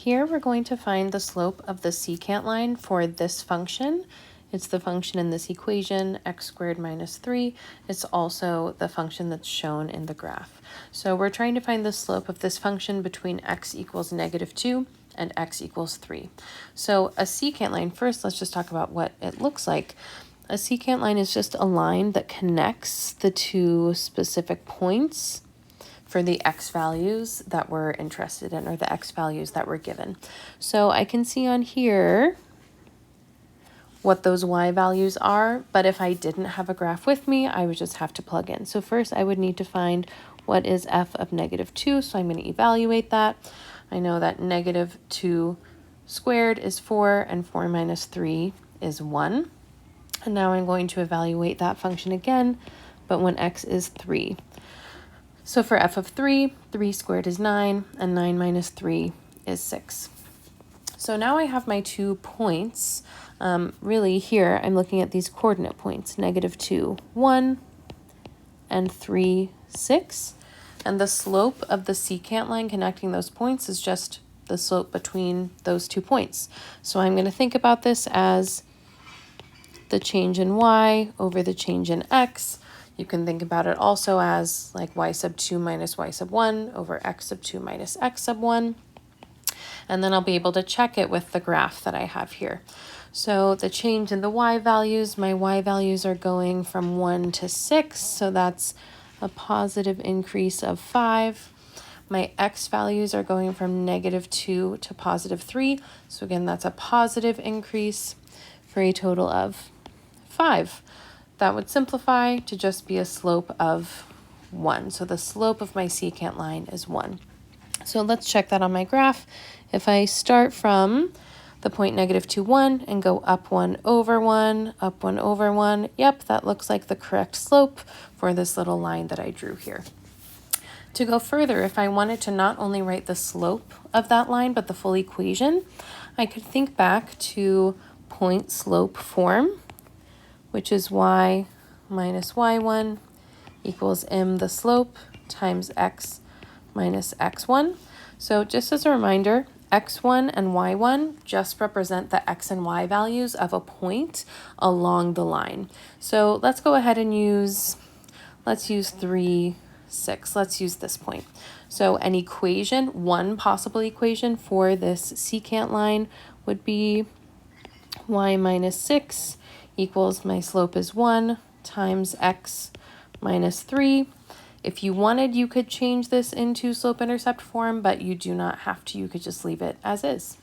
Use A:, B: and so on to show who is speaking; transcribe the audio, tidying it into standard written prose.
A: Here we're going to find the slope of the secant line for this function. It's the function in this equation, x squared minus 3. It's also the function that's shown in the graph. So we're trying to find the slope of this function between x equals -2 and x equals 3. So a secant line, first let's just talk about what it looks like. A secant line is just a line that connects the two specific points for the x values that we're interested in, or the x values that were given. So I can see on here what those y values are, but if I didn't have a graph with me, I would just have to plug in. So first I would need to find what is f of -2, so I'm going to evaluate that. I know that -2 squared is 4, and 4 minus 3 is 1. And now I'm going to evaluate that function again, but when x is 3. So for f of 3, 3 squared is 9, and 9 minus 3 is 6. So now I have my 2 points. Really here, I'm looking at these coordinate points, -2, 1, and 3, 6. And the slope of the secant line connecting those points is just the slope between those 2 points. So I'm going to think about this as the change in y over the change in x. You can think about it also as like y sub 2 minus y sub 1 over x sub 2 minus x sub 1. And then I'll be able to check it with the graph that I have here. So the change in the y values, my y values are going from 1 to 6, so that's a positive increase of 5. My x values are going from -2 to +3, so again, that's a positive increase for a total of 5. That would simplify to just be a slope of 1. So the slope of my secant line is 1. So let's check that on my graph. If I start from the point -2, 1 and go up 1 over 1, up 1 over 1, yep, that looks like the correct slope for this little line that I drew here. To go further, if I wanted to not only write the slope of that line, but the full equation, I could think back to point slope form, which is y minus y1 equals m the slope times x minus x1. So just as a reminder, x1 and y1 just represent the x and y values of a point along the line. So let's go ahead and let's use 3, 6. Let's use this point. So an equation, one possible equation for this secant line would be y minus 6 equals my slope is 1 times x minus 3. If you wanted, you could change this into slope-intercept form, but you do not have to. You could just leave it as is.